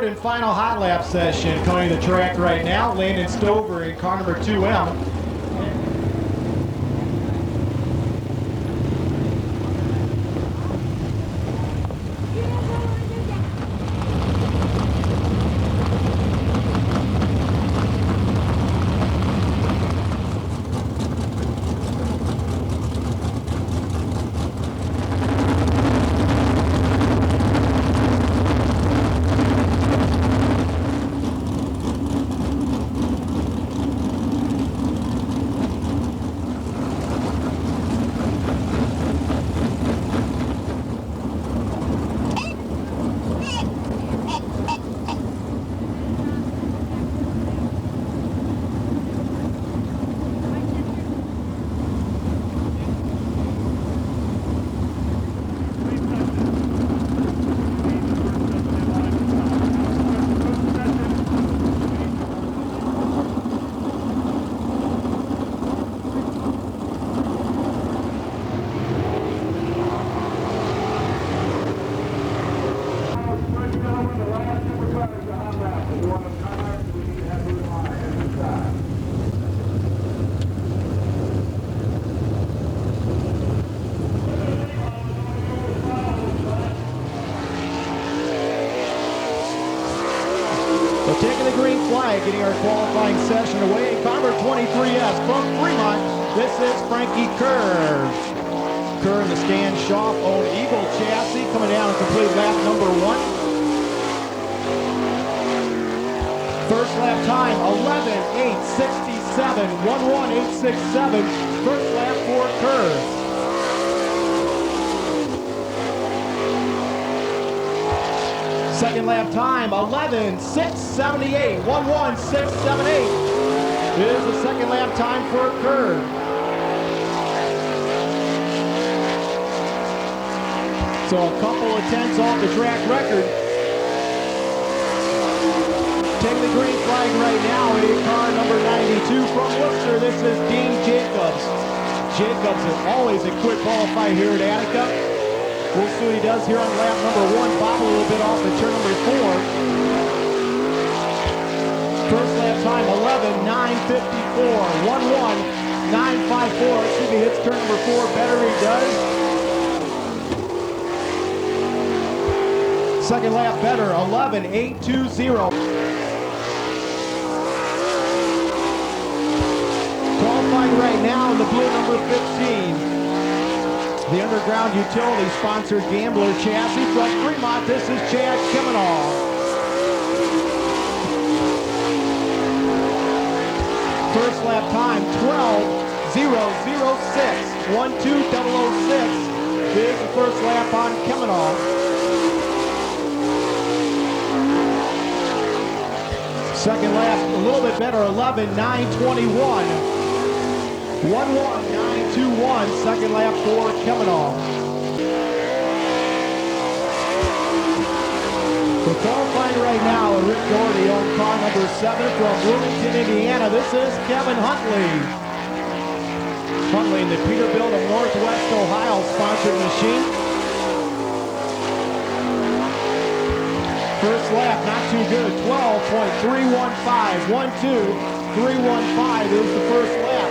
third and final hot lap session coming to the track right now. Landon Stover in car number 2M. So taking the green flag, getting our qualifying session away. Car number 23S from Fremont, this is Frankie Kerr. Kerr in the Stan Schaff owned Eagle chassis coming down to complete lap number 1. First lap time, 11:867, 11867. First lap for Kerr. Second lap time, 11:678, 11678. It is the second lap time for Kerr. So a couple of tenths off the track record. Taking the green flag right now in car number 92 from Worcester. This is Dean Jacobs. Jacobs is always a quick qualifier here at Attica. We'll see what he does here on lap number 1. Bob a little bit off at turn number 4. First lap time, 11:954, 11954. Let's see if he hits turn number 4 better. He does. Second lap better, 11:820. Qualifying right now in the blue number 15. The Underground Utility sponsored Gambler chassis from Fremont. This is Chad Kemenall. First lap time, 12:006, 12006. Here's the first lap on Kemenall. Second lap, a little bit better, 11:921. 11921, second lap for Kemenall. We're qualifying right now, Rick Doherty on car number 7 from Bloomington, Indiana. This is Kevin Huntley. Huntley in the Peterbilt of Northwest Ohio sponsored machine. First lap, not too good, 12.315, 12315 is the first lap.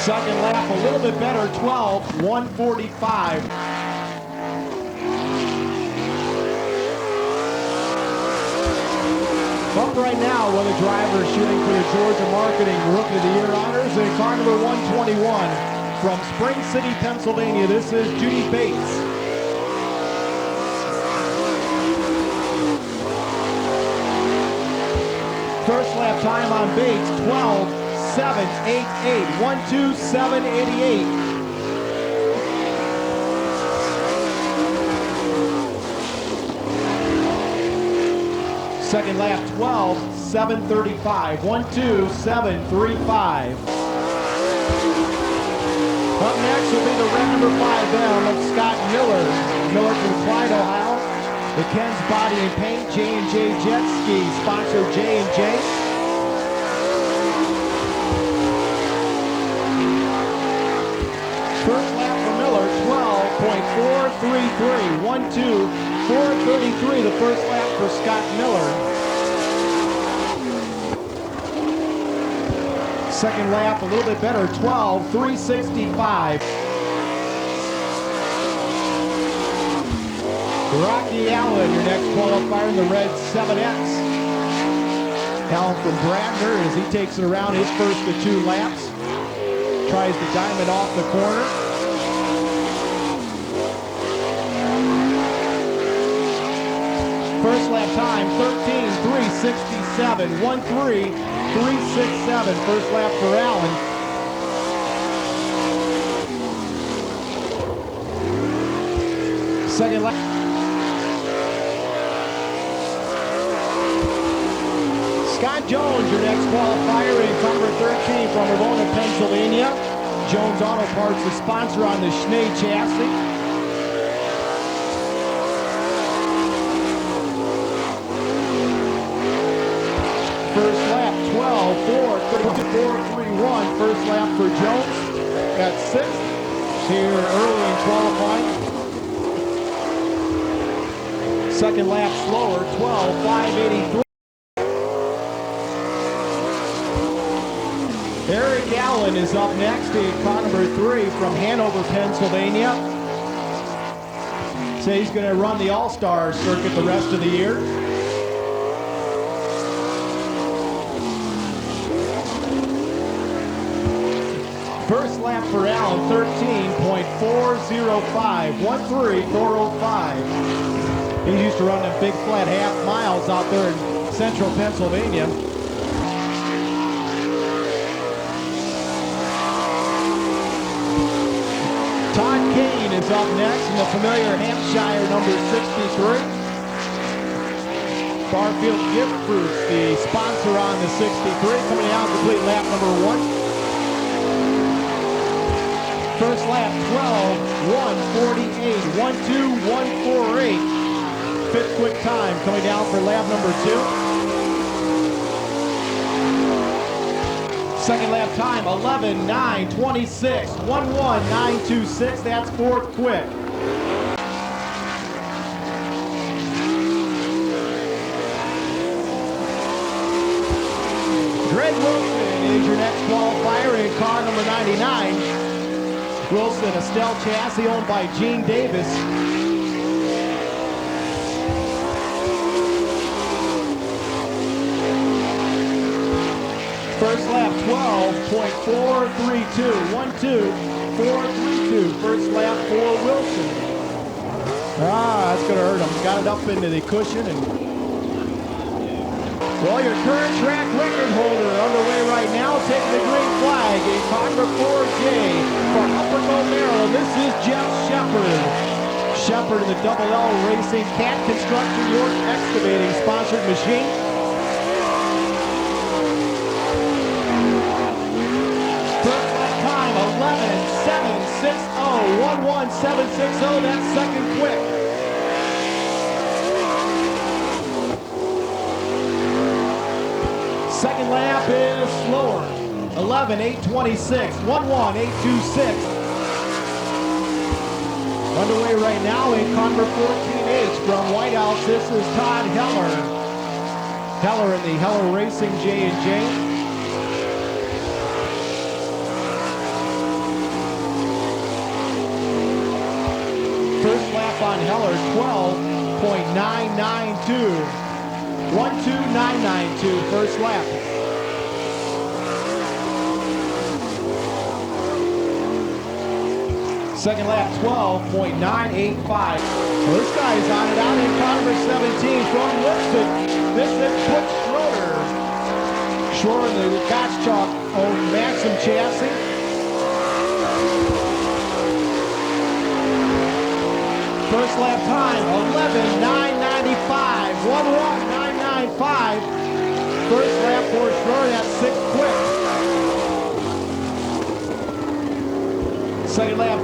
Second lap, a little bit better, 12:145. Up right now, one of the drivers shooting for the Georgia Marketing Rookie of the Year honors in car number 121 from Spring City, Pennsylvania. This is Judy Bates. First lap time on Bates, 12:788, 12788. Second lap, 12:735, 12735. Up next will be the red number 5M of Scott Miller. Miller from Clyde, Ohio. The Ken's Body and Paint, J&J Jet Ski, sponsor J&J. First lap for Miller, 1:17.433. 1:2.433 the first lap for Scott Miller. Second lap a little bit better, 12:365. Rocky Allen, your next qualifier in the red 7X. Allen from Bradner as he takes it around his first of 2 laps. Tries the diamond off the corner. First lap time, 13:367. 1:3.367. First lap for Allen. Second lap. Scott Jones, your next qualifier in car number 13 from Ramona, Pennsylvania. Jones Auto Parts, the sponsor on the Schnee chassis. First lap, 12:4.31. First lap for Jones at 6th here early in qualifying. Second lap slower, 12:583. Eric Allen is up next in car number 3 from Hanover, Pennsylvania. So he's going to run the All-Star circuit the rest of the year. First lap for Allen, 13.405. 1:3.405. He's used to run them big flat half miles out there in central Pennsylvania. Todd Kane is up next in the familiar Hampshire number 63. Barfield Gift Fruits, the sponsor on the 63, coming out complete lap number 1. First lap, 12:148. 1:2.148. Fifth quick time coming down for lap number 2. Second lap time, 11:9.26. 1:1.926. That's fourth quick. Greg Wilson is your next qualifier in car number 99. Wilson, a Stell chassis owned by Gene Davis. First lap, 12.432. 1:2.432. First lap for Wilson. That's going to hurt him. Got it up into the cushion. Well, your current track record holder underway right now, taking the green flag in car number 4J for Upperville, Maryland. This is Jeff Shepard. Shepard in the Double L Racing Cat Construction York Excavating sponsored machine. First lap time, 11:760. 1:1760. That's second quick. Second lap is slower. 11:826. 1:1.826. Underway right now in car number 14H from White House. This is Todd Heller. Heller in the Heller Racing J&J. First lap on Heller, 12.992. 1:2.992, first lap. Second lap, 12.985. Well, this guy's on it out in car number 17 from Lipson. This is Butch Schroeder. Schroeder in the Gottschalk owned Maxim chassis. First lap time, 11:995. 1:1.995. First lap for Schroeder at 6th quick. Second lap,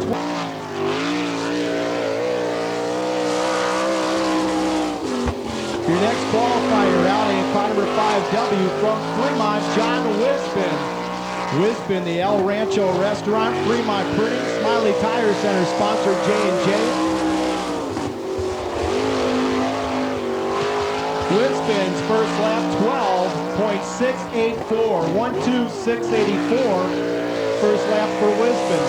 your next qualifier out in car number 5W from Fremont, John Wisbin. Wisbin, the El Rancho Restaurant, Fremont Printing, Smiley Tire Center sponsored J&J. Wisbin's first lap 12.684, 12684. First lap for Wisbin.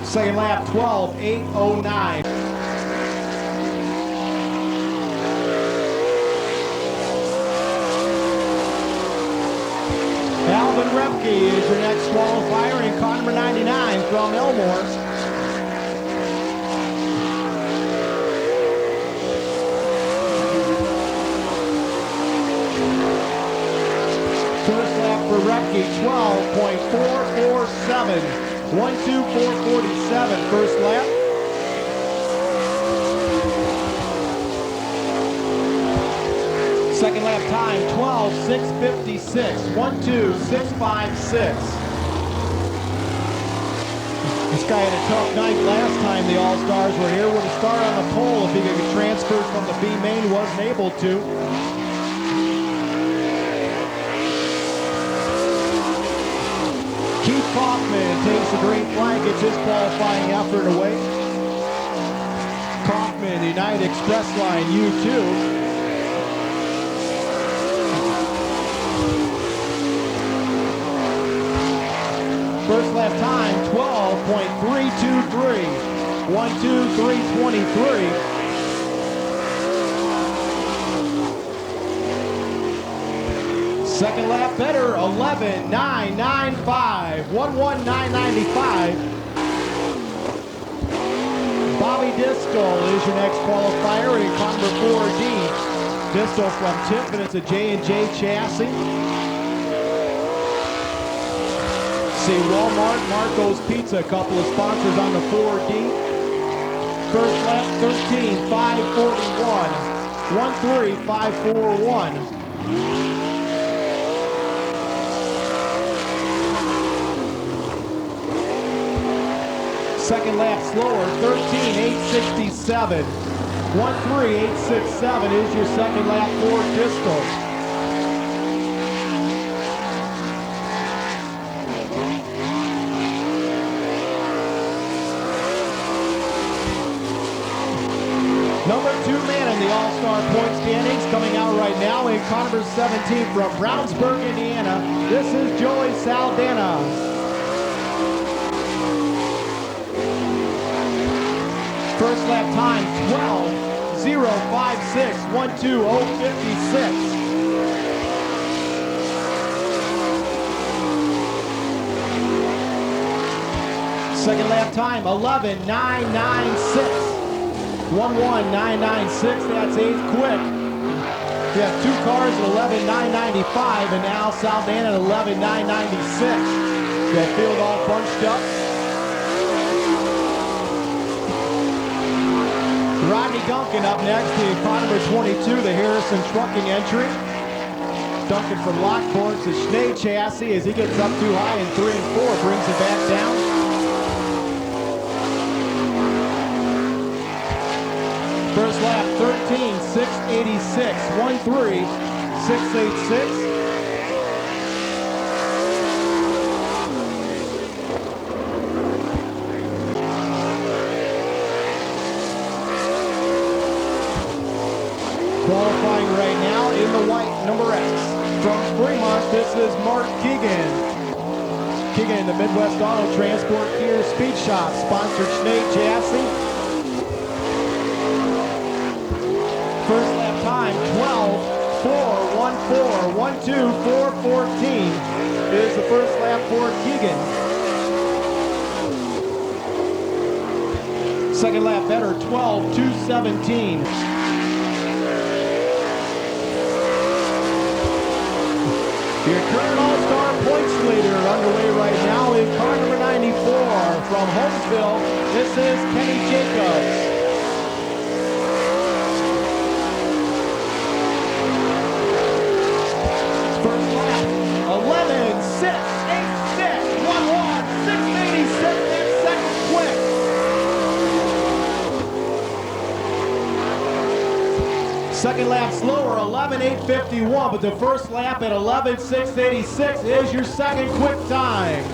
Second lap 12.809. Alvin Repke is your next qualifier in car number 99 from Elmore. First lap for Repke, 12.447, 12447 first lap. Second lap time, 12.656, 12656. This guy had a tough night last time the All-Stars were here. Would have started on the pole if he could get transferred from the B main, wasn't able to. Keith Kaufman takes the green flag, gets his qualifying effort away. Kaufman, United Express Line, U2. First lap time, 12.323, 12323. Second lap better, 11.995, 11995. Bobby Distel is your next qualifier in car number 4D. Distel from Tiffin, it's a J&J chassis. See Walmart, Marco's Pizza, a couple of sponsors on the 4D. First lap 13.541, 13541. Second lap slower, 13.867, 13867 is your second lap for Distel. Number 2 man in the All-Star point standings coming out right now in car number 17 from Brownsburg, Indiana. This is Joey Saldana. First lap time, 12.056, 12056. Second lap time, 11.996. 11996, that's 8th quick. You have 2 cars at 11.995 and now Saldana at 11.996. That field all bunched up. Rodney Duncan up next in car number 22, the Harrison Trucking entry. Duncan from Lockport to Schnee chassis as he gets up too high in 3 and 4, brings it back down. First lap, 13.686, 13686. Qualifying right now in the white, number X. From Fremont, this is Mark Keegan. Keegan, the Midwest Auto Transport Gear Speed Shop, sponsored Schnee chassis. First lap time, 12.414, 12414 is the first lap for Keegan. Second lap better, 12.217. Your current All-Star points leader underway right now in car number 94 from Holmesville. This is Kenny Jacobs. First lap, 11.686, 11686, and second quick. Second lap slower, 11:851, but the first lap at 11:686 is your second quick time.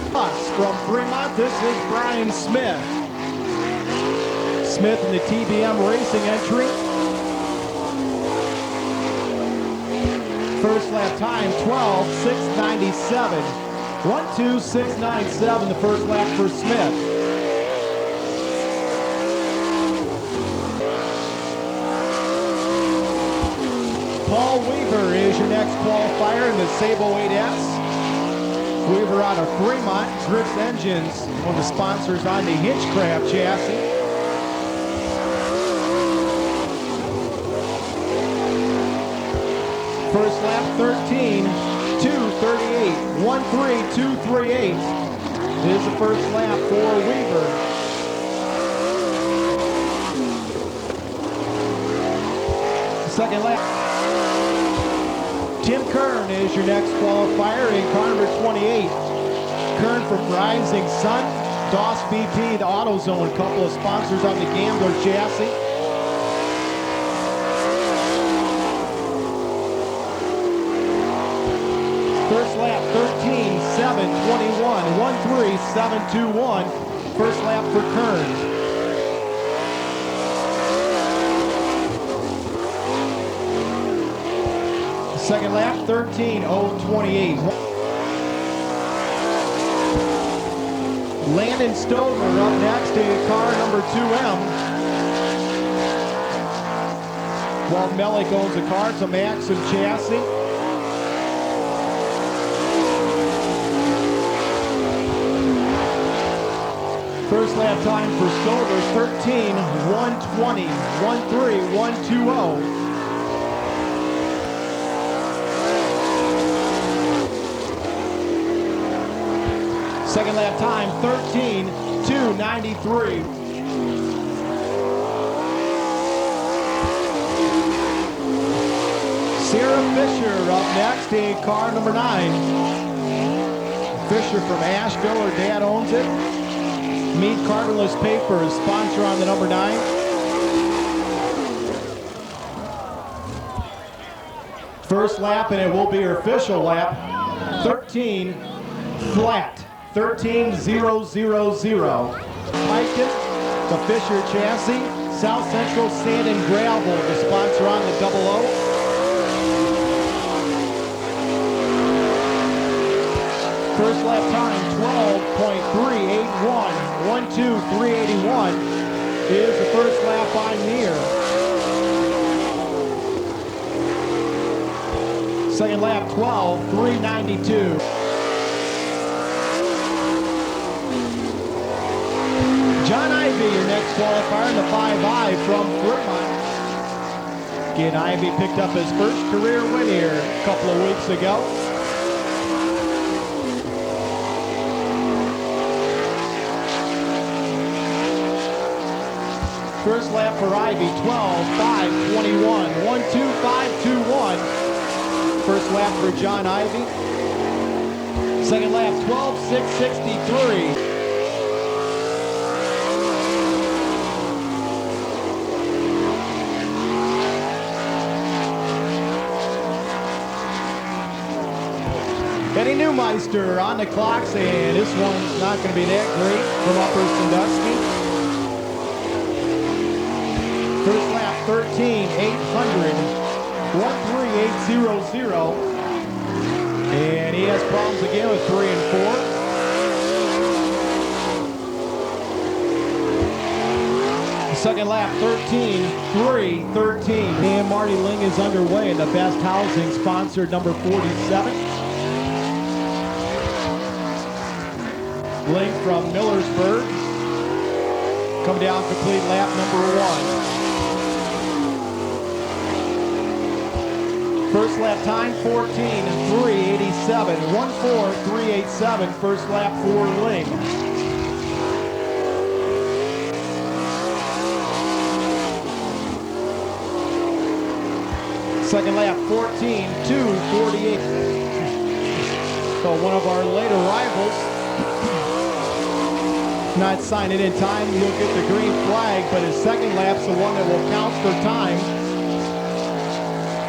From Fremont, this is Brian Smith. Smith in the TBM Racing entry. First lap time, 12:697. 1:2697, the first lap for Smith. Paul Weaver is your next qualifier in the Sable 8S. Weaver out of Fremont, Grips Engines, one of the sponsors on the Hitchcraft chassis. First lap 13:238, 1:3238 is the first lap for Weaver. Second lap. Tim Kern is your next qualifier in car number 28. Kern from Rising Sun, DOS BP, the AutoZone, a couple of sponsors on the Gambler chassis. First lap 13:721, 1:3721. First lap for Kern. Second lap 13:028. Landon Stover up next in car number 2M. Walt Mellick owns the car. It's a Maxim chassis. First lap time for Stover, 13:120, 1:3120. Second lap time, 13:293. Sarah Fisher up next in car number 9. Fisher from Asheville, her dad owns it. Meet Carbonless Papers, sponsor on the number 9. First lap, and it will be her official lap, 13 flat, 13:000. Piketon, the Fisher chassis. South Central Sand and Gravel, the sponsor on the 00. First lap time, 12.381, 1:2:381 is the first lap on near. Second lap, 12:392. John Ivy, your next qualifier in the 5i from Fremont. Again, Ivy picked up his first career win here a couple of weeks ago. First lap for Ivy, 12:521, 1:2521. First lap for John Ivy. Second lap, 12:663. Eddie Newmeister on the clocks, and this one's not going to be that great from Upper Sandusky. First lap, 13:800, 1:3800. And he has problems again with 3 and 4. Second lap, 13:313. And Marty Ling is underway in the Best Housing, sponsored number 47. Ling from Millersburg. Come down, complete lap number 1. First lap time, 14:387, 1:4387. First lap for Ling. Second lap, 14:248. So one of our later rivals not signing in time, he'll get the green flag, but his second lap's the one that will count for time.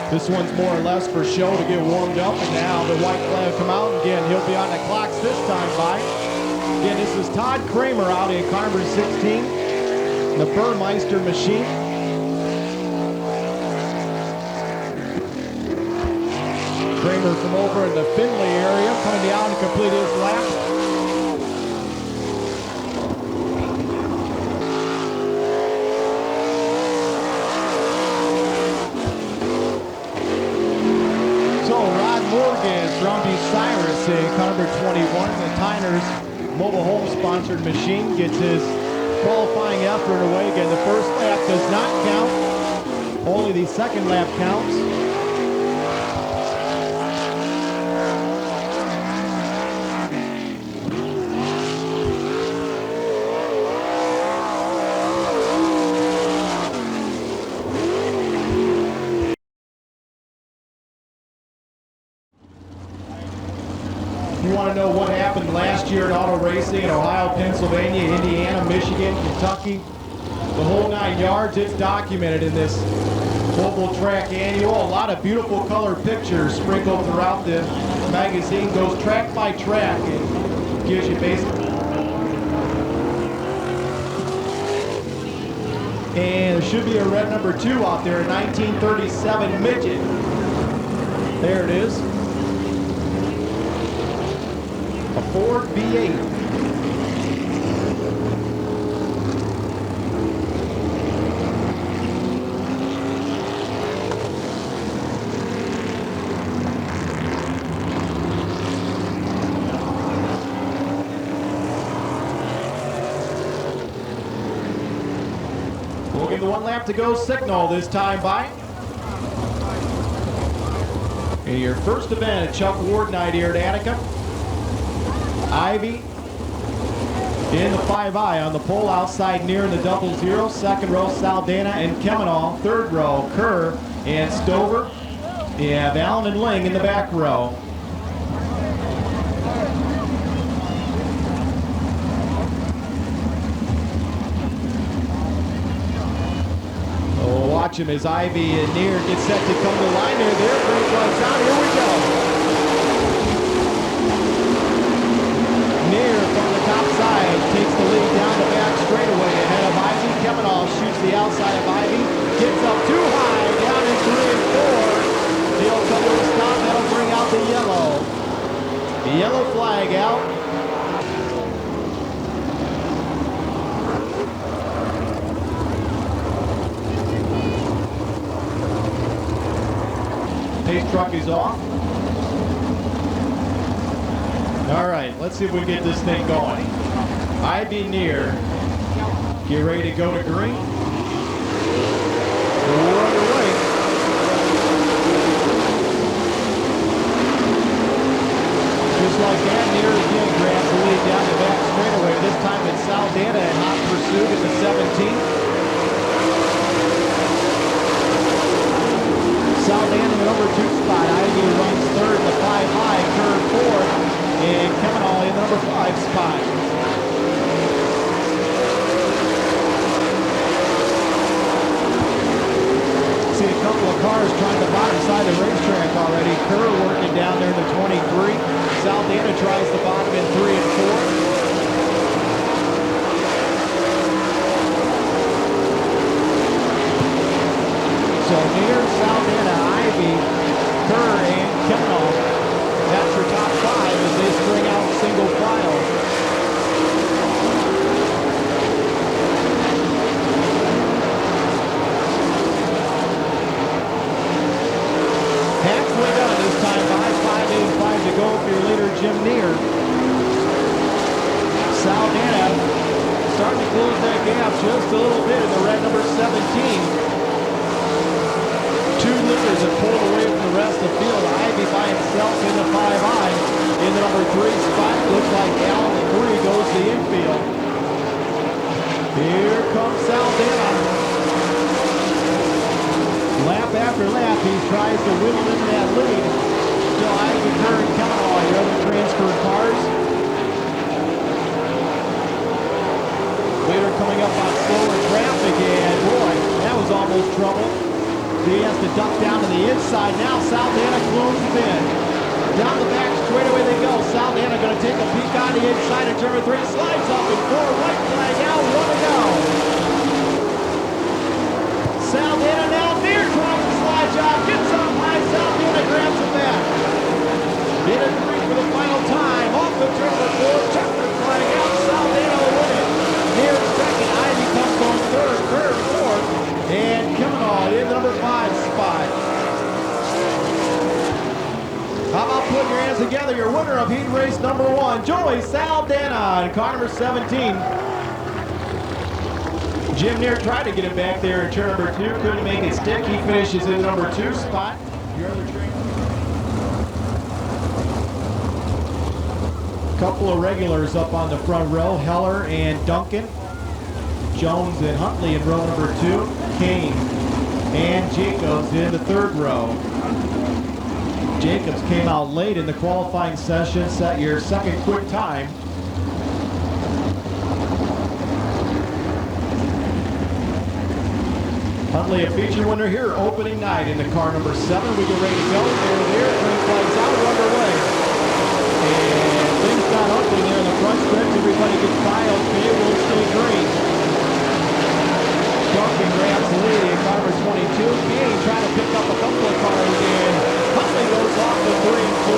This one's more or less for show to get warmed up, and now the white flag will come out. Again, he'll be on the clocks this time by. Again, this is Todd Kramer out in car number 16, the Burmeister machine. Kramer from over in the Findlay area coming down to complete his lap. From Bucyrus in car number 21, the Tyner's mobile home sponsored machine gets his qualifying effort away. Again, the first lap does not count. Only the second lap counts. You want to know what happened last year in auto racing in Ohio, Pennsylvania, Indiana, Michigan, Kentucky, the whole 9 yards, it's documented in this Oval Track Annual. A lot of beautiful color pictures sprinkled throughout the magazine. Goes track by track and gives you basically. And there should be a red number 2 out there, a 1937 midget. There it is. A Ford V8. We'll give the 1 lap to go signal this time by. In your first event at Chuck Ward night here at Attica. Ivy in the 5i on the pole outside near in the 00. Second row, Saldana and Kemenal. Third row, Kerr and Stover. You have Allen and Ling in the back row. Oh, watch him as Ivy and Neer get set to come to the line there. Green flags out. Here we go. Neer from the top side takes the lead down the back straightaway ahead of Ivy. Kemenal shoots the outside of Ivy, gets up too high, down in 3 and 4. He'll come to a stop, that'll bring out the yellow. The yellow flag out. Pace truck is off. All right, let's see if we can get this thing going. Ivy Neer, get ready to go to green. We're underway. Just like that, Neer again grabs the lead down the back straightaway. This time it's Saldana in hot pursuit at the 17th. Saldana in the number 2 spot. Ivy runs third, the 5i, Kerr fourth, and Kemenal in the number 5 spot. See a couple of cars trying the bottom side of the racetrack already. Kerr working down there in the 23. Saldana tries the bottom in 3 and 4. So Neer, Saldana, Ivy, Kerr, and Kemenal. That's your top 5 as they string out single file. Halfway done this time by 5:85 to go for your leader, Jim Neer. Saldana starting to close that gap just a little bit in the red number 17. 2 leaders have pulled away from the rest of the field. Ivy by himself in the 5i. In the number 3 spot, looks like Allen the 3 goes to the infield. Here comes Saldana. Lap after lap, he tries to whittle into that lead. Still Ivy, Kerr, and Kemenal, your other transfer cars. Leader coming up on slower traffic, and boy, that was almost trouble. He has to duck down to the inside. Now Saldana closes in. Down the back straightaway they go. Saldana going to take a peek on the inside of turn 3. Slides up and 4. White flag out. 1 to go. Saldana now near trying to slide job. Gets up high. Saldana grabs it back. In a 3 for the final time. Off the turn 4. Checkered flag out. Saldana will win it. Near second. Ivy comes on third, 4th. And Kiminall in the number 5 spot. How about putting your hands together? Your winner of heat race number 1, Joey Saldana, in car number 17. Jim Neer tried to get it back there in turn number 2. Couldn't make it stick. He finishes in the number 2 spot. Your other trainer. Couple of regulars up on the front row. Heller and Duncan. Jones and Huntley in row number 2. Kane and Jacobs in the 3rd row. Jacobs came out late in the qualifying session, set your second quick time. Huntley a feature winner here, opening night in the car number 7. We get ready to go. They're there, green flags out, we're underway. And things got ugly there in the front stretch. Everybody gets by okay, we'll stay green. Duncan grabs the lead in car number 22. Kane trying to pick up a couple of cars in. Huntley goes off the 3 and 4.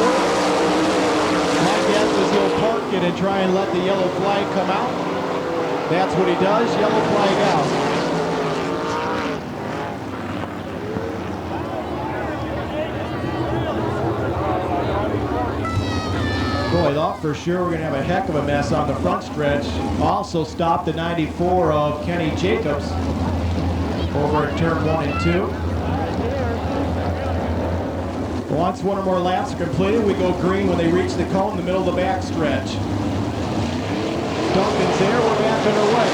My guess is he'll park it and try and let the yellow flag come out. That's what he does, yellow flag out. Boy, I thought for sure we're going to have a heck of a mess on the front stretch. Also stopped the 94 of Kenny Jacobs over at turn 1 and 2. Once one or more laps are completed, we go green when they reach the cone in the middle of the back stretch. Duncan's there, we're back underway.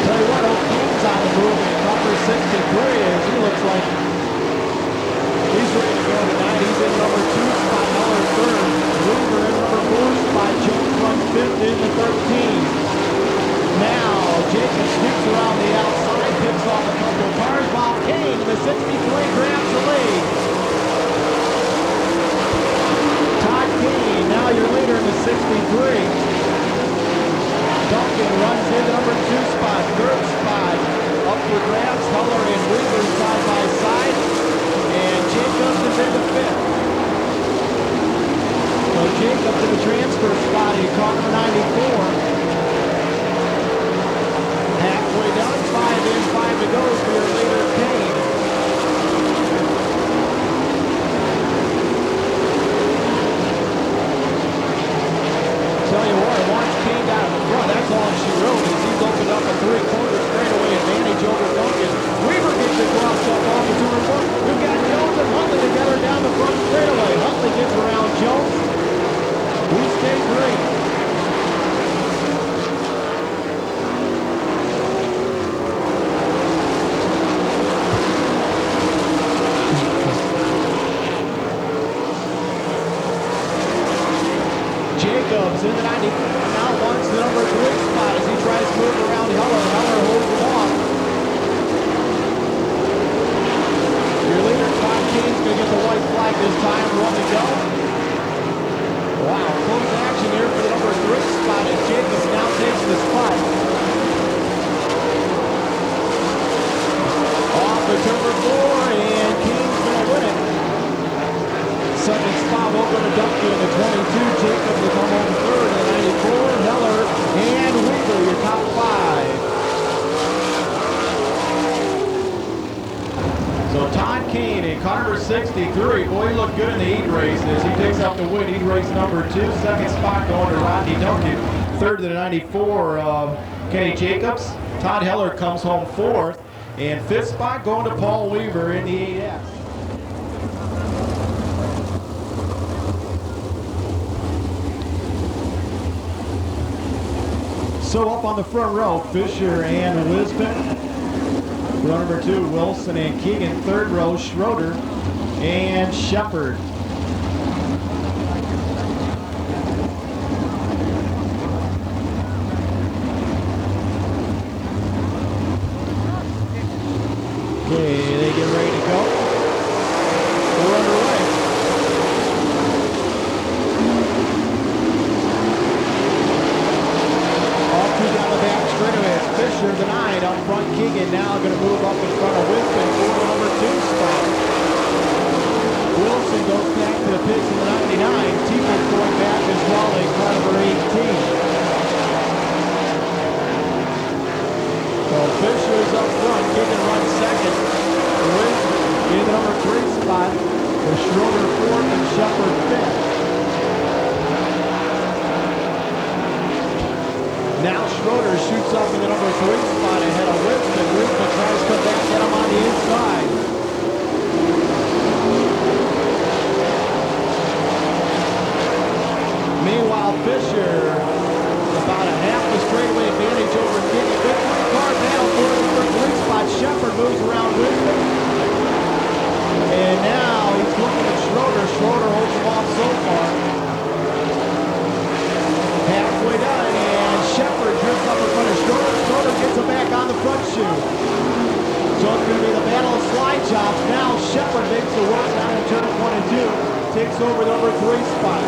Tell you what, O'Keefe's on the move in number 63 as he looks like he's ready to go tonight. He's in number 2 spot, Heller 3rd. Weaver in number 4 spot, Jones runs 5th in the 13. Now, Jacob sneaks around the outside, picks off a couple of cars, while Kane, the 63, grabs the lead. Todd Kane, now your leader in the 63. Duncan runs in number 2 spot, 3rd spot. Up for grabs, Heller and Weaver side by side. And Jacobs is in the 5th. So Jacobs in the transfer spot in car number 94. Halfway down, 5 in, 5 to go for your leader, Kane. Tell you what, once Kane got in the front, that's all she wrote, is he's opened up a 3-quarter straightaway advantage over Duncan. Weaver gets it crossed up off the 2 and 4. We've got Jones and Huntley together down the front straightaway. Huntley gets around Jones. We stay green. Jacobs in the 94 now wants the number 3 spot as he tries to move around Heller. Heller holds him off. Your leader, Todd Kane's going to get the white flag this time. 1 to go. Wow, close action here for the number 3 spot as Jacobs now takes the spot. Off the number 4 and Kane's going to win it. Second spot open to Duncan in the 22. Jacobs will come home 3rd in the 94. Heller and Weaver, your top 5. So Todd Kane in car number 63. Boy, he looked good in the heat race as he picks up the win. Heat race number 2. Second spot going to Rodney Duncan. 3rd to the 94 of Kenny Jacobs. Todd Heller comes home 4th. And 5th spot going to Paul Weaver in the 8S. So up on the front row, Fisher and Lisbon. Row number 2, Wilson and Keegan. 3rd row, Schroeder and Shepard. Okay, they get ready to go. We're underway. Off two down the back straightaway. It's Fisher, the 9, up front. Keegan now going to move up in front of Wisdom for the number 2 spot. Wilson goes back to the pits in the 99. T-Book going back as well in car number 18. So Fisher's up front. Keegan runs second. Wisdom in the number 3 spot. With Schroeder 4th and Shepard 5th. Now Schroeder shoots up in the number 3 spot ahead of Wisdom. Wisdom tries to come back at him on the inside. Meanwhile, Fisher, about a half a straightaway advantage over Keegan. Good car battle for the number 3 spot. Shepard moves around Wisdom. And now he's looking at Schroeder. Schroeder holds him off so far. Halfway done, and Shepard drifts up in front of Schroeder. Schroeder gets him back on the front shoe. So it's going to be the battle of slide chops. Now Shepard makes the work down in turns 1 and 2. Takes over the number 3 spot.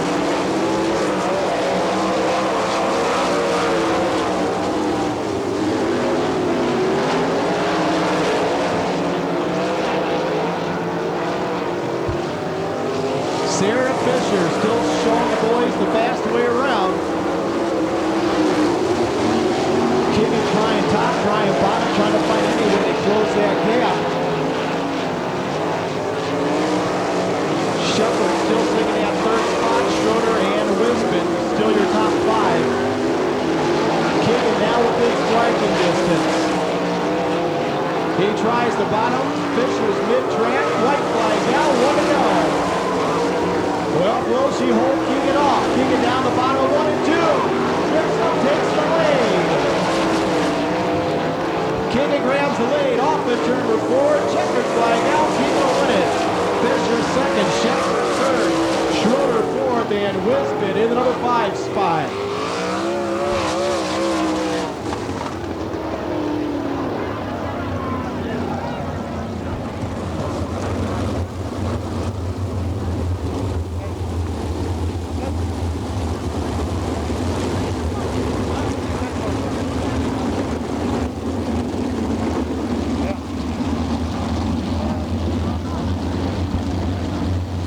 Sarah Fisher still showing the boys the fast way around. Keegan trying top, trying bottom, trying to find any way to close that gap. Shepard still sitting at 3rd spot. Schroeder and Wisman still your top 5. Keegan now with his striking distance. He tries the bottom. Fisher's mid-track. White flag now, 1 to go. Well, will she hold Keegan off? Keegan down the bottom, 1 and 2. Drifts up, takes the lead. Keegan grabs the lead off the turn number 4. Checkered flag out. Keegan will win it. Fisher second, Shepard third, Schroeder 4th, and Wisman in the number 5 spot.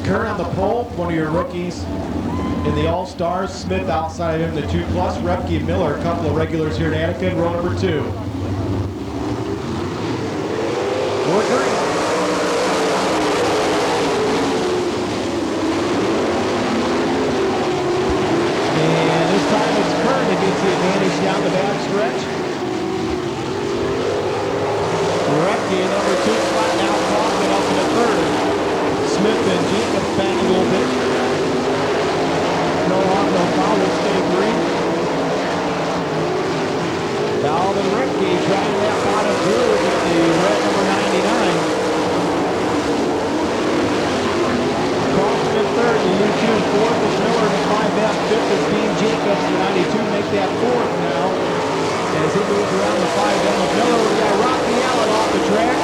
On the pole, one of your rookies in the All-Stars. Smith outside of him, the 2+. Repke and Miller, a couple of regulars here at Attica in row number 2. We're green. And this time it's Kern that gets the advantage down the back stretch. Repke, number 2 spot, now Kaufman up in the 3rd. Smith and Jacobs back a little bit. No harm, no foul. We'll stay green. Alvin Repke trying to wrap out of through with the red number 99. Kaufman 3rd, the U2 4th is Miller, the 5F. 5th is Dean Jacobs, the 92. Make that 4th now. As he moves around the 5F of Miller, we got Rocky Allen off the track.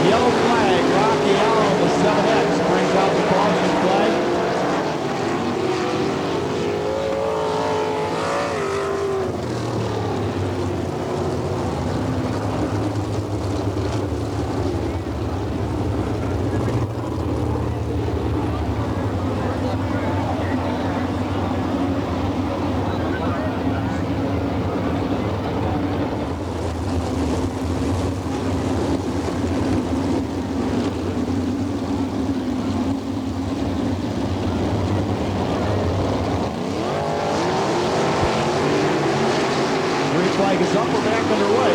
Yellow flag, Rocky Allen, the 7X, brings out the caution flag. Flag is up, we're back underway.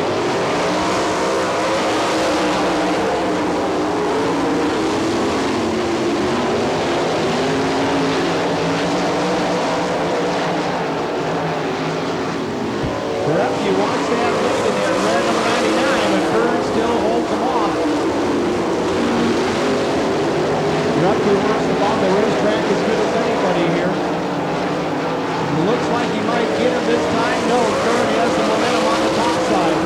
Repke wants to have lead in there, red number 99, but Kern still holds them off. Repke works along the racetrack as good as anybody here. Looks like he might get him this time. No, Kern has the momentum on the top side.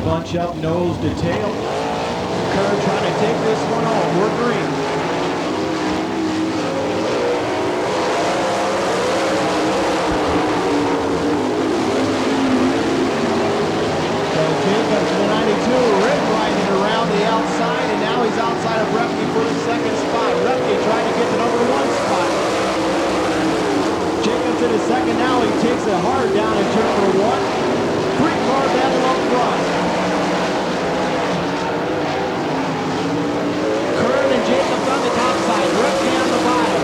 bunch up nose to tail. Kerr trying to take this one home. We're green. So Jacobs in the 92, Rick riding around the outside, and now he's outside of Repke for the second spot. Repke trying to get the number 1 spot. Jacobs in his second now. He takes it hard down in turn number 1. 3-car battle up front. Kern and Jacobs on the top side. Repke on the bottom.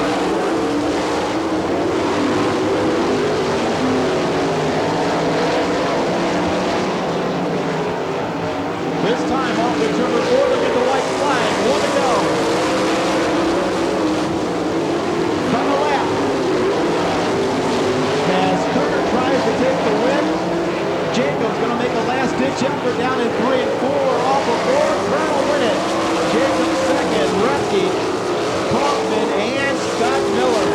This time off the turn number 4. Look at the white flag. 1 to go. From the left. As Kerr tries to take the win, Jacobs going to make a last-ditch effort down in 3 and 4. Off of 4, Kerr will win it. Jacobs second, Repke, Kaufman, and Scott Miller.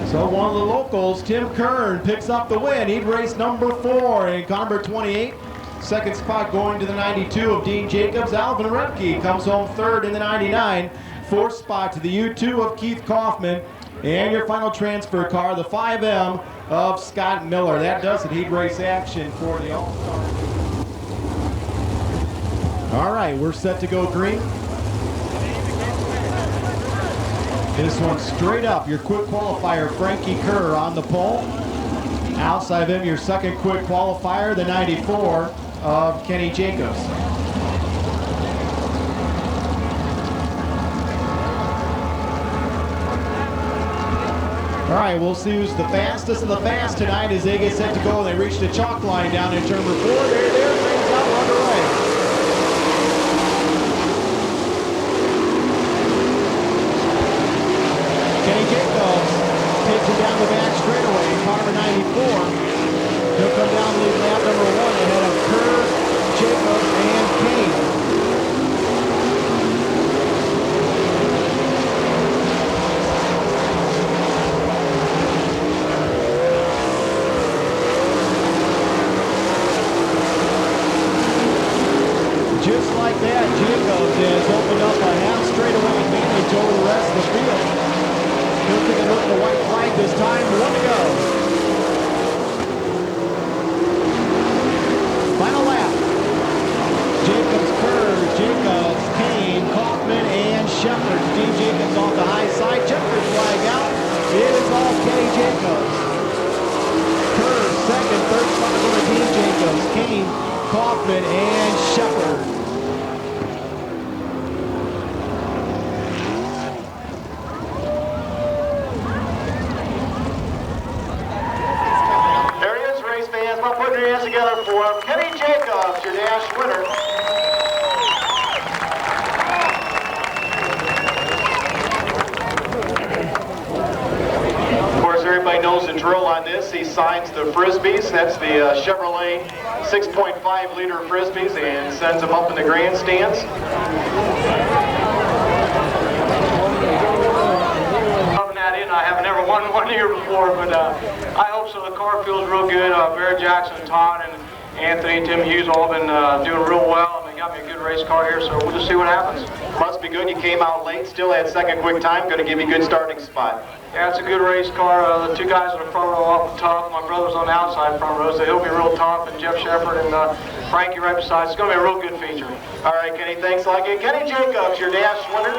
So one of the locals, Tim Kern, picks up the win. He'd race number 4 in car number 28. Second spot going to the 92 of Dean Jacobs. Alvin Repke comes home third in the 99. Fourth spot to the U2 of Keith Kaufman. And your final transfer car, the 5M of Scott Miller. That does it. Heat race action for the All-Star. All right, we're set to go green. This one straight up, your quick qualifier, Frankie Kerr on the pole. Outside of him, your second quick qualifier, the 94 of Kenny Jacobs. All right, we'll see who's the fastest of the fast tonight as they get set to go. They reach the chalk line down in turn number 4. They're there, things out underway. Kenny Jacobs takes it down the back straightaway. Car number 94. He'll come down to lead lap number 1 ahead of Kerr, Jacobs, and Kane. Just like that, Jacobs has opened up a half straightaway advantage over the rest of the field. He'll take a look at the white flag this time. 1 to go. Final lap. Jacobs, Kerr, Jacobs, Kane, Kaufman, and Shepard. Dean Jacobs off the high side. Checkered flag out. It is all Kenny Jacobs. Kerr second, third spot going to Dean Jacobs, Kane, Kaufman, and Shepard. There he is, race fans. Now put your hands together for him. Kenny Jacobs, your dash winner. Of course, everybody knows the drill on this. He signs the Frisbees. That's the Chevrolet 6.5 liter Frisbees and sends them up in the grandstands. Coming that in, I have never won one here before, but I hope so. The car feels real good. Barry Jackson, Todd, and Anthony, Tim Hughes all been doing real well. And they got me a good race car here, so we'll just see what happens. Must be good. You came out late, still had second quick time. Going to give you a good starting spot. Yeah, it's a good race car. The two guys in the front row off the top. My brother's on the outside front row, so he'll be real tough. And Jeff Shepard and Frankie right beside. It's going to be a real good feature. All right, Kenny, thanks a lot. Kenny Jacobs, your dash winner.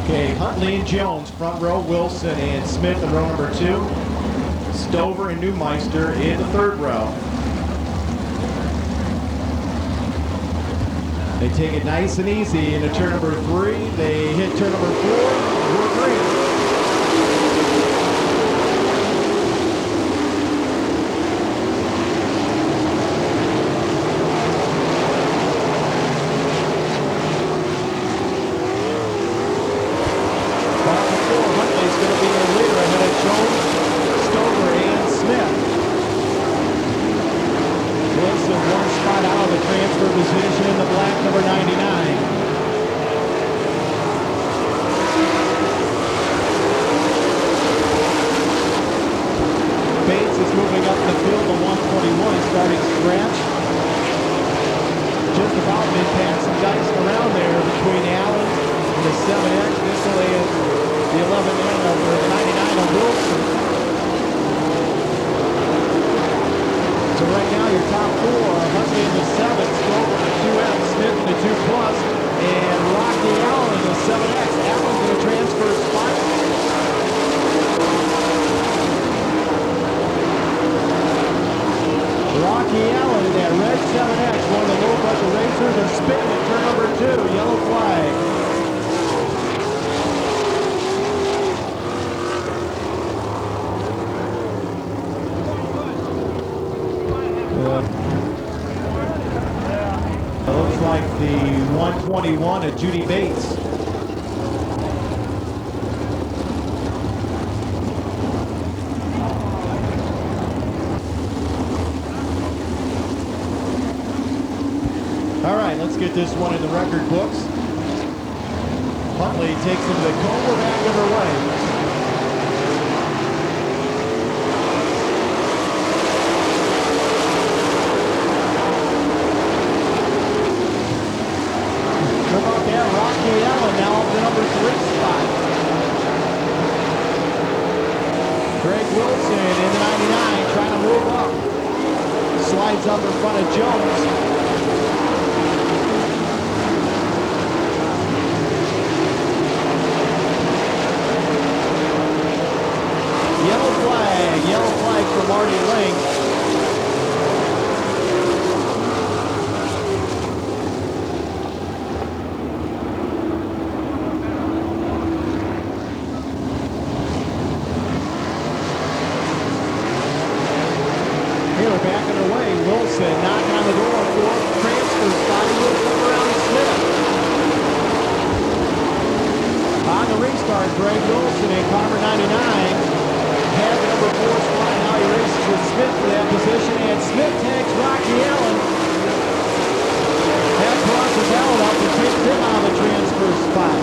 Okay, Huntley and Jones, front row, Wilson and Smith in row number 2. Stover and Neumeister in the third row. They take it nice and easy into turn number 3. They hit turn number 4. We're green. starting stretch. Just about mid-pass, some dice around there between Allen and the 7X. This will is the 11N over the 99 of Wilson. So right now your top four are Huntley in the 7, Stover in the 2M, Smith in the 2 plus, and Rocky Allen in the 7X. Allen's going to transfer spot. Rocky Allen in that red 7X, one of the low budget racers, are spinning at turn number 2, yellow flag. Looks like the 121 of Judy Bates. All right, let's get this one in the record books. Huntley takes him to the cone. We're back underway. Rocky Allen now up the number 3 spot. Greg Wilson in the 99 trying to move up. Slides up in front of Jones. Yellow flag for Marty Ling. Back underway. Wilson knocking on the door for transfer spot. He will come around Smith. On the restart, Greg Wilson and Carver 99 have the number 4 spot. Now he races with Smith for that position, and Smith takes Rocky Allen. That crosses Allen up and takes him out of the transfer spot.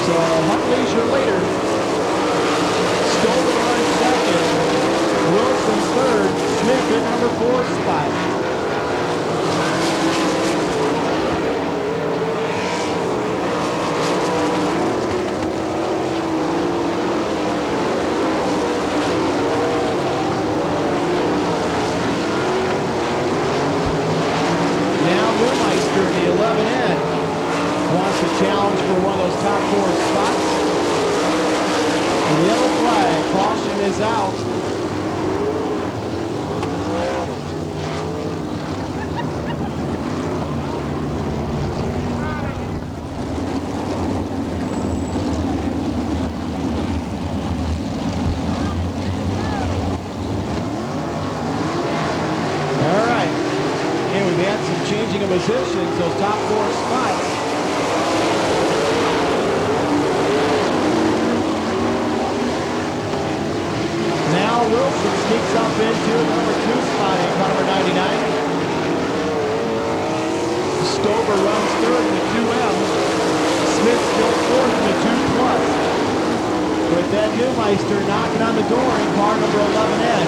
So Huntley's your leader. Stover runs second. Wilson third. Smith at number 4 spot. Now Newmeister in the 11N. Wants to challenge for one of those top 4 spots. The yellow flag, caution is out. All right, and we've had some changing of positions, those top 4 spots. Wilson sneaks up into the number 2 spot in number 99. Stover runs third in the 2M. Smith still fourth in the 2 plus. With that Newmeister knocking on the door in car number 11N.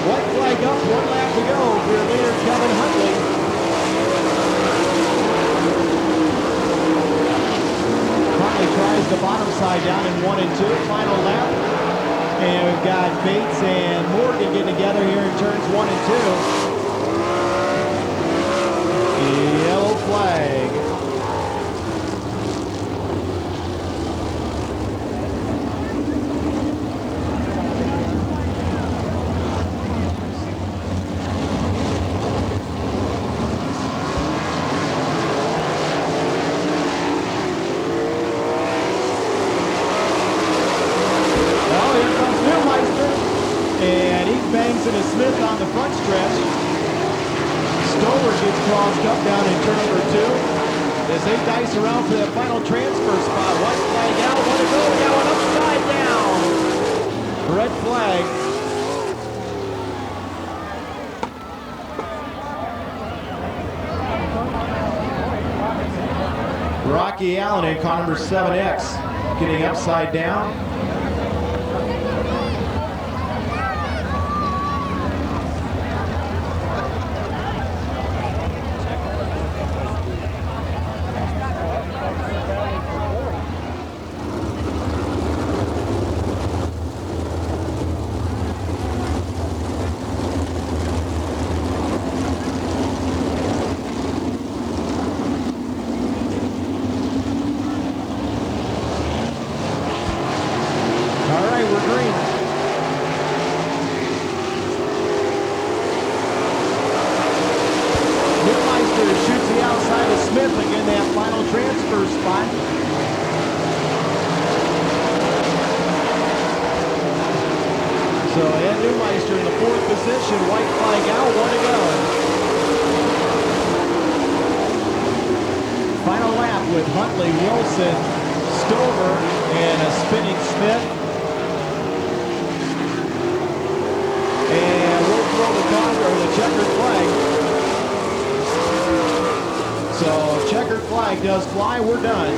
White flag up, 1 lap to go for your leader Kevin Huntley. Huntley tries the bottom side down in 1 and 2, final lap. And we've got Bates and Morgan getting together here in turns 1 and 2. Yellow flag. To Smith on the front stretch. Stover gets crossed up down in turn number 2 as they dice around for that final transfer spot. White flag out, 1 to go. Now an upside down. Red flag. Rocky Allen in car number 7X, getting upside down. Does fly, we're done.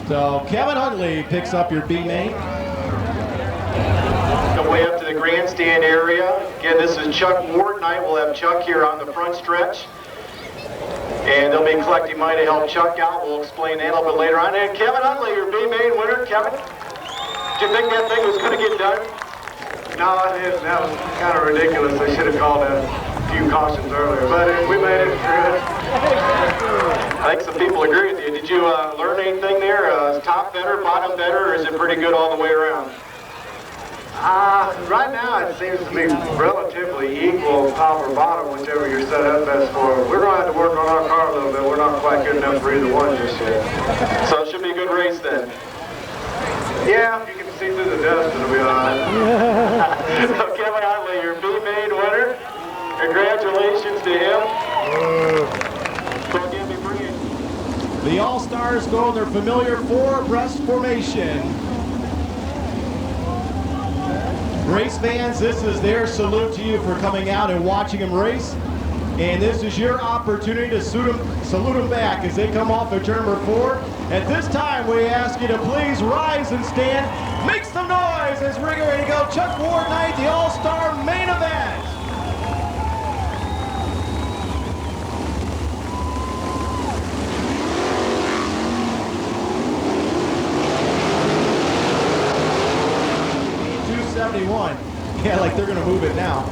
So Kevin Huntley picks up your B main. The way up to the grandstand area. Again, this is Chuck Ward night. We'll have Chuck here on the front stretch. And they'll be collecting money to help Chuck out. We'll explain that a little bit later on. And Kevin Huntley, your B main winner. Kevin, did you think that thing was going to get done? No, that was kind of ridiculous. I should have called a few cautions earlier, but we made it through. I think some people agree with you. Did you learn anything there? Is top better, bottom better, or is it pretty good all the way around? Right now it seems to be relatively equal, top or bottom, whichever you're set up best for. We're going to have to work on our car a little bit. We're not quite good enough for either one just yet. So it should be a good race then. Yeah, if you can see through the dust, it'll be all right. So Kevin Huntley, your B main winner. Congratulations to him. So again, we bring in the All-Stars go in their familiar four-abreast formation. Race fans, this is their salute to you for coming out and watching them race. And this is your opportunity to salute them back as they come off of turn number 4. At this time, we ask you to please rise and stand. Make some noise as we're getting ready to go. Chuck Ward night, the All-Star main event. Yeah, like they're gonna move it now.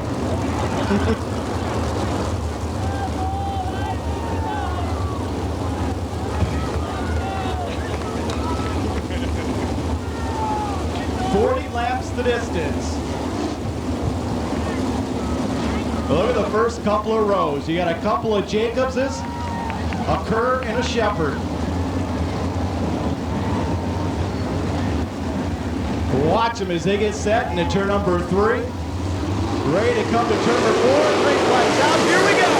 Laps the distance. Look at the first couple of rows. You got a couple of Jacobses, a Kerr, and a Shepherd. Watch them as they get set into turn number 3. Ready to come to turn number 4. Green flags out. Here we go.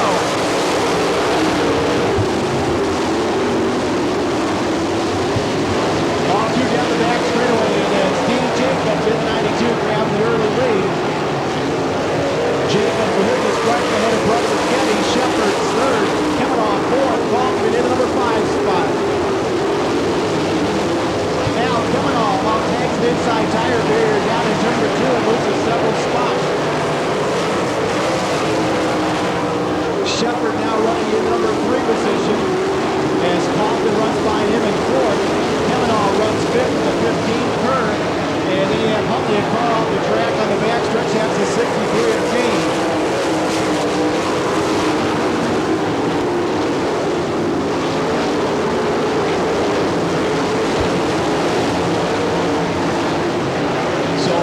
Off two down the back straightaway, and it's Dean Jacobs in 92 grabbing the early lead. Jacobs will hit the strike ahead of brother Kenny. Shepherd third. Coming on fourth. Kaufman in number 5 spot. Now coming off takes an inside tire barrier down in turn number 2 and loses several spots. Shepherd now running in number 3 position as Kaufman runs by him in 4th. Kavanaugh runs 5th in the 15th turn. And then you have Huntley a car off the track on the backstretch. That's a 63-18.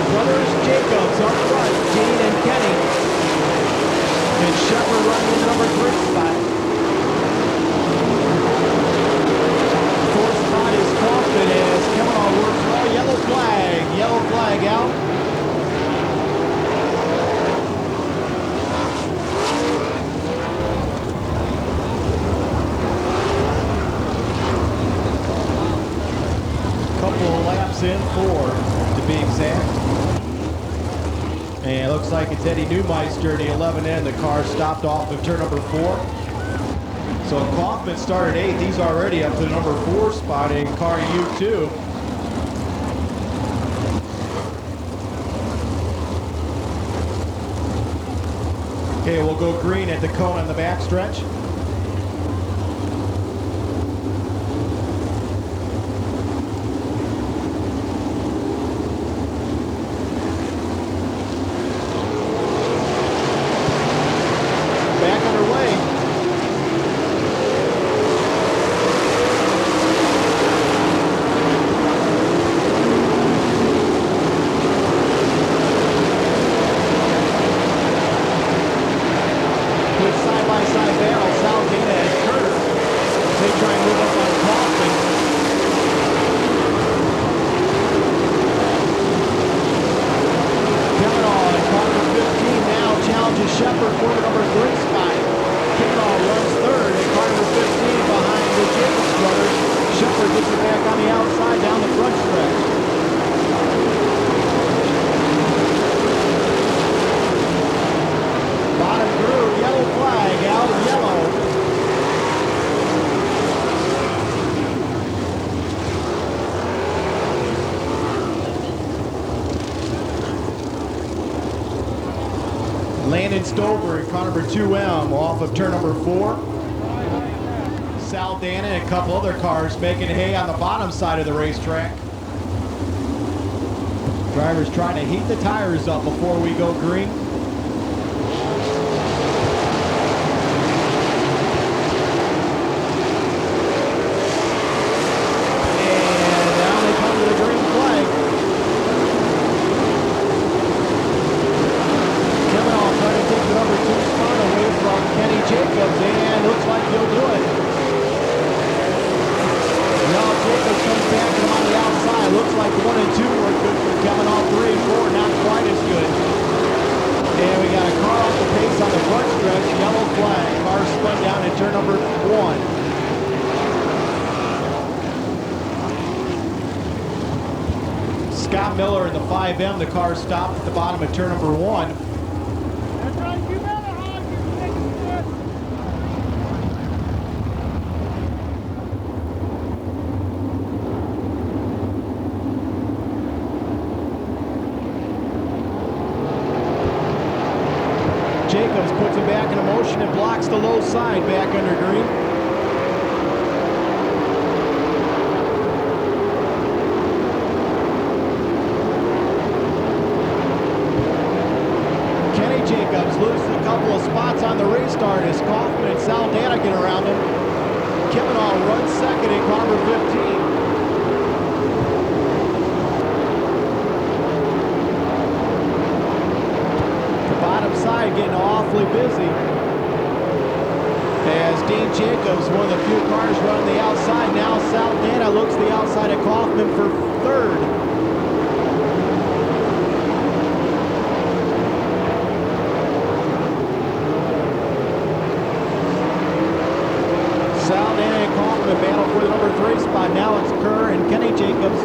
Brothers Jacobs up front, Dean and Kenny. And Shepherd running in number 3 spot. 4th spot is Kaufman as Kavanaugh works all yellow flag out. Couple of laps in, 4 to be exact. And it looks like it's Eddie Neumeister, the 11N. The car stopped off of turn number 4. So Kaufman started 8th. He's already up to the number 4 spot in car U2. Okay, we'll go green at the cone on the backstretch. Stover in car number 2M off of turn number 4. Sal Dana and a couple other cars making hay on the bottom side of the racetrack. Drivers trying to heat the tires up before we go green. And now they come to the green flag. Number 2 spot away from Kenny Jacobs, and looks like he'll do it. Now Jacobs comes back to him on the outside. Looks like 1 and 2 were good for Kevin. All 3 and 4 not quite as good. And we got a car off the pace on the front stretch. Yellow flag. Car spun down in turn number 1. Scott Miller in the 5M. The car stopped at the bottom of turn number 1. Jacobs puts him back into motion and blocks the low side back under green. Kenny Jacobs loses a couple of spots on the restart as Kaufman and Sal Dana get around him. Kevin runs second in car number 15. Side getting awfully busy as Dean Jacobs, one of the few cars running the outside. Now Sal Dana looks the outside of Kaufman for 3rd. Sal Dana and Kaufman battle for the number 3 spot. Now it's Kerr and Kenny Jacobs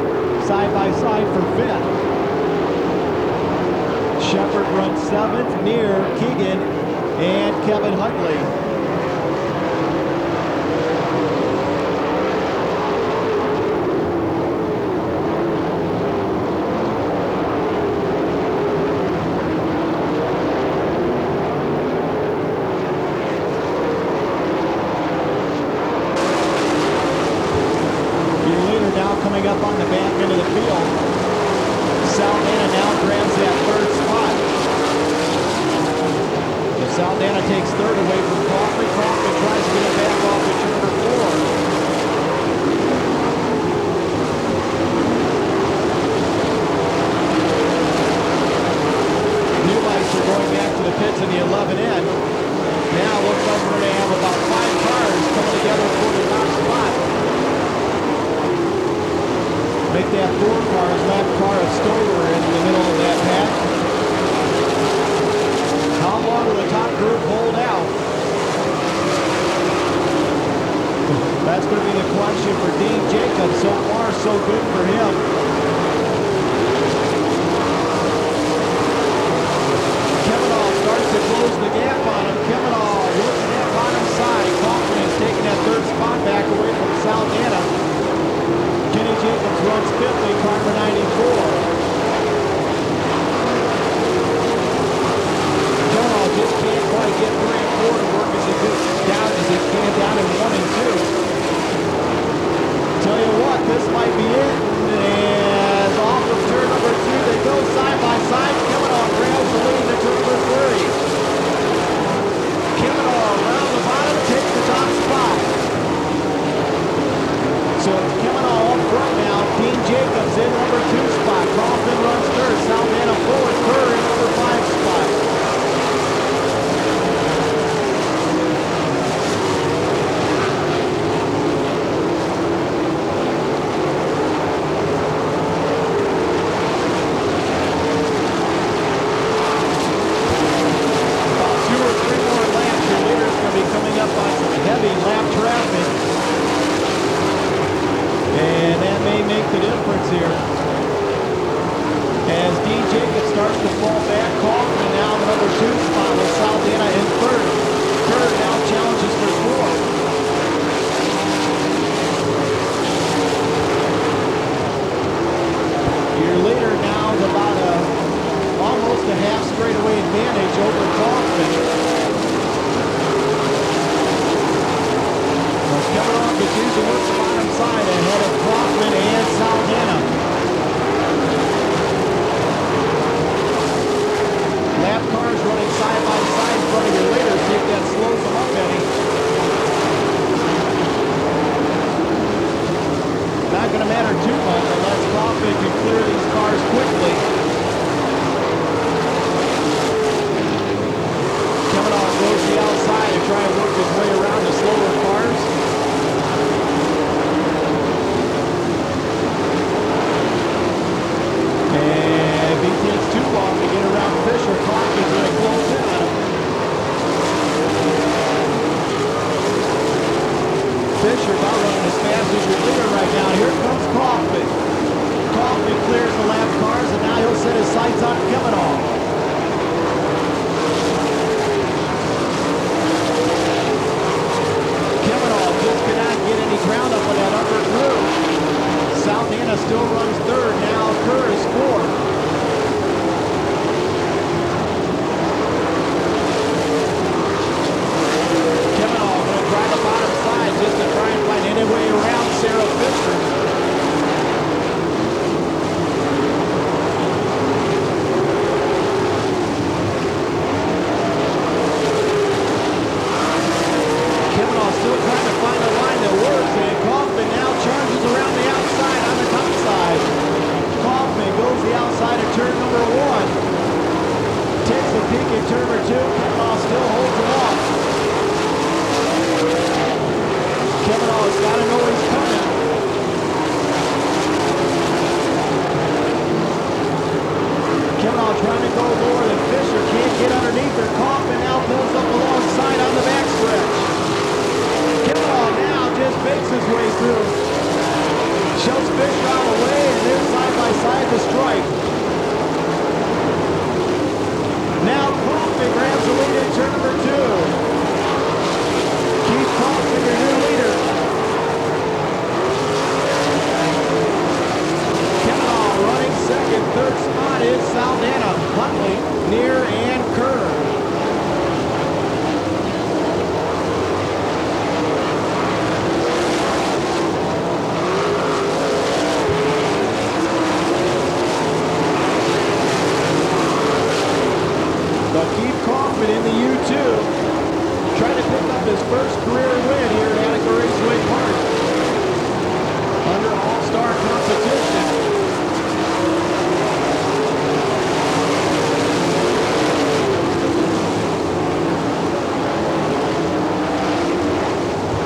side by side for 5th. Shepard runs 7th, near Keegan and Kevin Huntley. Your leader now coming up on the back end of the field. Sal Dana now grabs that 3rd spot. Sal Dana takes 3rd away from Kaufman. Kaufman tries to get it back off to turn number 4. Neumeister going back to the pits in the 11N. Now looks like we're going to have about 5 cars coming together for the top spot. Make that 4 cars, lap car of Stover in the middle of that patch. How long will the top group hold out? That's going to be the question for Dean Jacobs. So far, so good for him. starts to fall back. Kaufman now in the number 2 spot with Saldana in third. Kerr now challenges for fourth. Your leader now is about almost a half straightaway advantage over Kaufman. Coming off the Tuesday, works the bottom side ahead of Kaufman and Saldana. Lap cars running side by side in front of your leader. See if that slows them up any. Not going to matter too much unless Kaufman can clear these cars quickly. Coming off goes to the outside and try to work his way around the slower cars. And if he takes too long to get around Fisher, Kaufman's going to close in on him. Fisher about running as fast as your leader right now. Here comes Kaufman. Kaufman clears the lap cars, and now he'll set his sights on Kavanaugh. Kavanaugh just cannot get any ground up on that upper groove. Saldana still runs third. Now Kerr is fourth. Kavanaugh going to try the bottom side just to try and find any way around Sarah Fisher. Kavanaugh still trying to find a line that works, and Kaufman now charges around the outside on the top side. Kaufman goes the outside of turn number 1. Takes a peek at turn number 2. Kavanaugh still holds him off. Kavanaugh's got to know he's coming. Kavanaugh trying to go more than Fisher. Can't get underneath her. Kaufman now pulls up alongside on the backstretch. Kavanaugh now just makes his way through. Shoves Fisher out of the way, and they're side by side to strike. Now Kaufman grabs the lead in turn number 2. Keith Kaufman, your new leader. Kavanaugh running second. Third spot is Saldana, Huntley, Neer, and Kerr. But Keith Kaufman in the U2, trying to pick up his first career win here at Attica Raceway Park under all-star competition.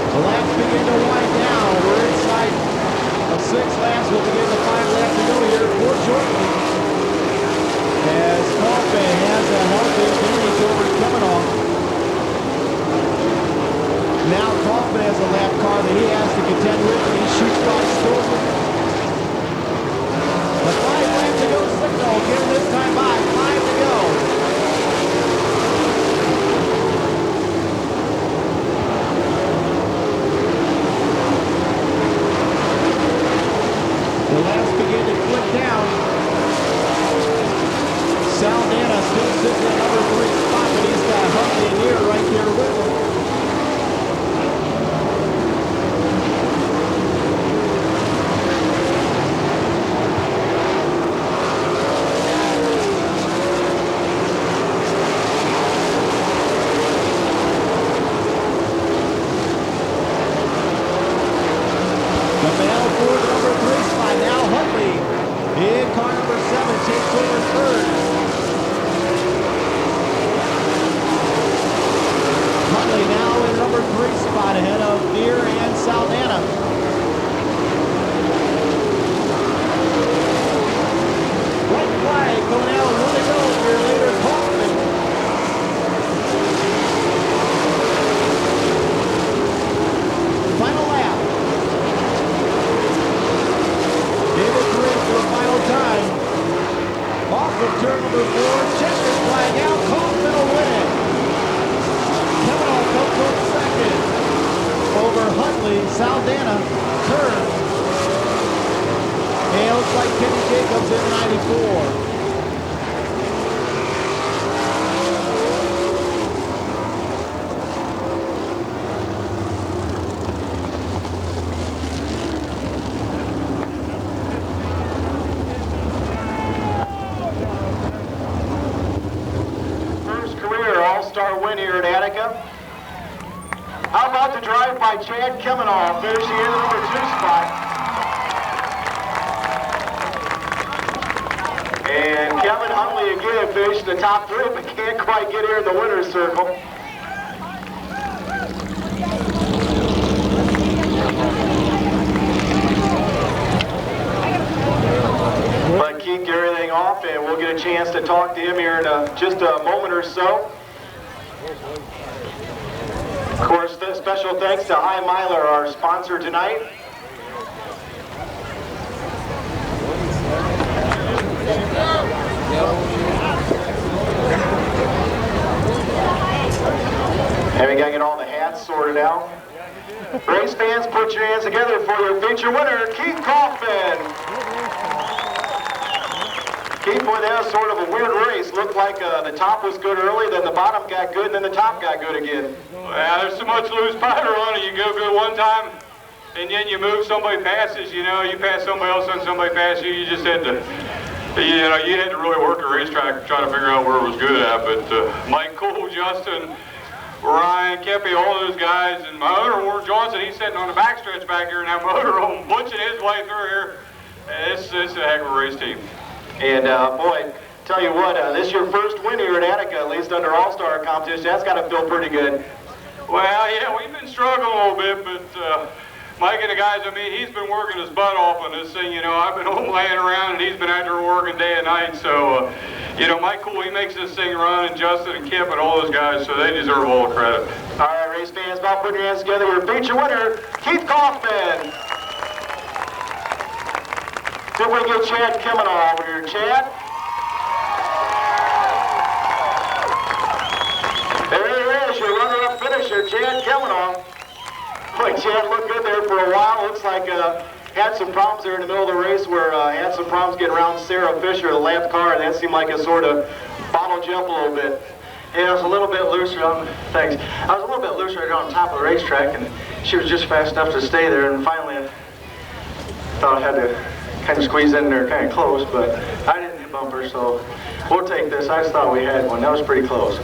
The laps begin to wind down. We're inside of 6 laps. We'll begin the 5 laps to go here for shortly. As Kaufman has a healthy advantage over Kavanaugh. Now with turn number 4. Checkered flag out. Kaufman will win it. Kavanaugh comes home second over Huntley. Saldana turn. And it looks like Kenny Jacobs in 94. All-star win here at Attica. How about the drive by Chad Kavanaugh, finishing in the number 2 spot. And Kevin Huntley again finished in the top 3, but can't quite get here in the winner's circle. But keep everything off, and we'll get a chance to talk to him here in just a moment or so. Of course, special thanks to High Miler, our sponsor tonight. And we gotta get all the hats sorted out. Race fans, put your hands together for your feature winner, Keith Kaufman. Keith, boy, that was sort of a weird race. Looked like the top was good early, then the bottom got good, and then the top got good again. Well, there's so much loose powder on it. You go good one time, and then you move, somebody passes, you know, you pass somebody else and somebody passes you. You just had to, you know, you had to really work a racetrack to try to figure out where it was good at. But Mike Cole, Justin, Ryan, Kepi, all those guys, and my owner, Warren Johnson, he's sitting on the backstretch back here in that motorhome, punching his way through here. It's a heck of a race team. And boy, tell you what, this is your first win here at Attica, at least under All-Star competition. That's got to feel pretty good. Well, yeah, we've been struggling a little bit, but Mike and the guys, I mean, he's been working his butt off on this thing. You know, I've been home laying around, and he's been out there working day and night. So, you know, Mike Cool, he makes this thing run, and Justin and Kip and all those guys, so they deserve all the credit. All right, race fans, about putting your hands together. Your feature winner, Keith Kaufman. See if we can get Chad Kavanaugh over here. Chad? There he is, your runner-up finisher, Chad Kavanaugh. Boy, Chad looked good there for a while. Looks like had some problems there in the middle of the race where had some problems getting around Sarah Fisher, the left car, and that seemed like it sort of bottled you up a little bit. Yeah, I was a little bit looser on, thanks. I was a little bit looser right on top of the racetrack, and she was just fast enough to stay there, and finally I thought I had to kind of squeeze in there kind of close, but I didn't hit bumper, so we'll take this. I just thought we had one. That was pretty close.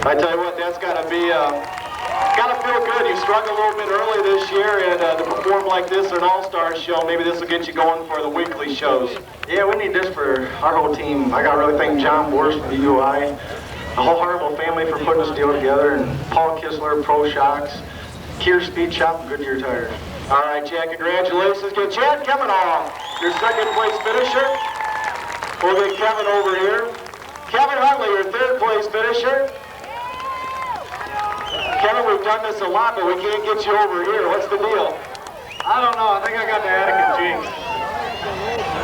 I tell you what, that's got to be, got to feel good. You struggled a little bit early this year, and to perform like this at an All-Star show, maybe this will get you going for the weekly shows. Yeah, we need this for our whole team. I got to really thank John Borst from the UI, the whole Harville family for putting this deal together, and Paul Kistler, Pro Shocks, Kier Speed Shop, and Goodyear Tires. All right, Chad, congratulations. Get Chad Kavanaugh, your second place finisher. We'll get Kevin over here. Kevin Huntley, your third place finisher. Kevin, we've done this a lot, but we can't get you over here. What's the deal? I don't know. I think I got the Attica jinx.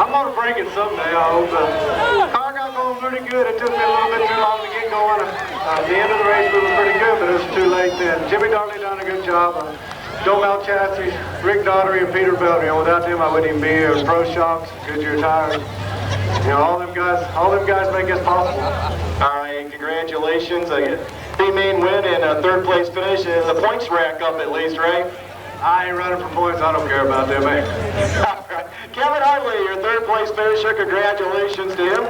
I'm going to break it someday, I hope. The car got going pretty good. It took me a little bit too long to get going. At the end of the race, we were pretty good, but it was too late then. Jimmy Darley done a good job. Joe Malchassi, Rick Daugherty, and Peter Bell. You know, without them, I wouldn't even be here. Pro Shocks, Goodyear Tires. You know, all them guys make this possible. All right, congratulations. B-main win and a third place finish, and the points rack up at least, right? I ain't running for points. I don't care about them, man. All right. Kevin Hartley, your third place finisher. Congratulations to him.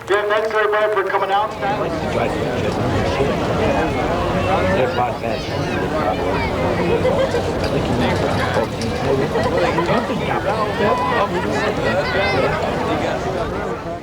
Yeah, thanks everybody for coming out. I think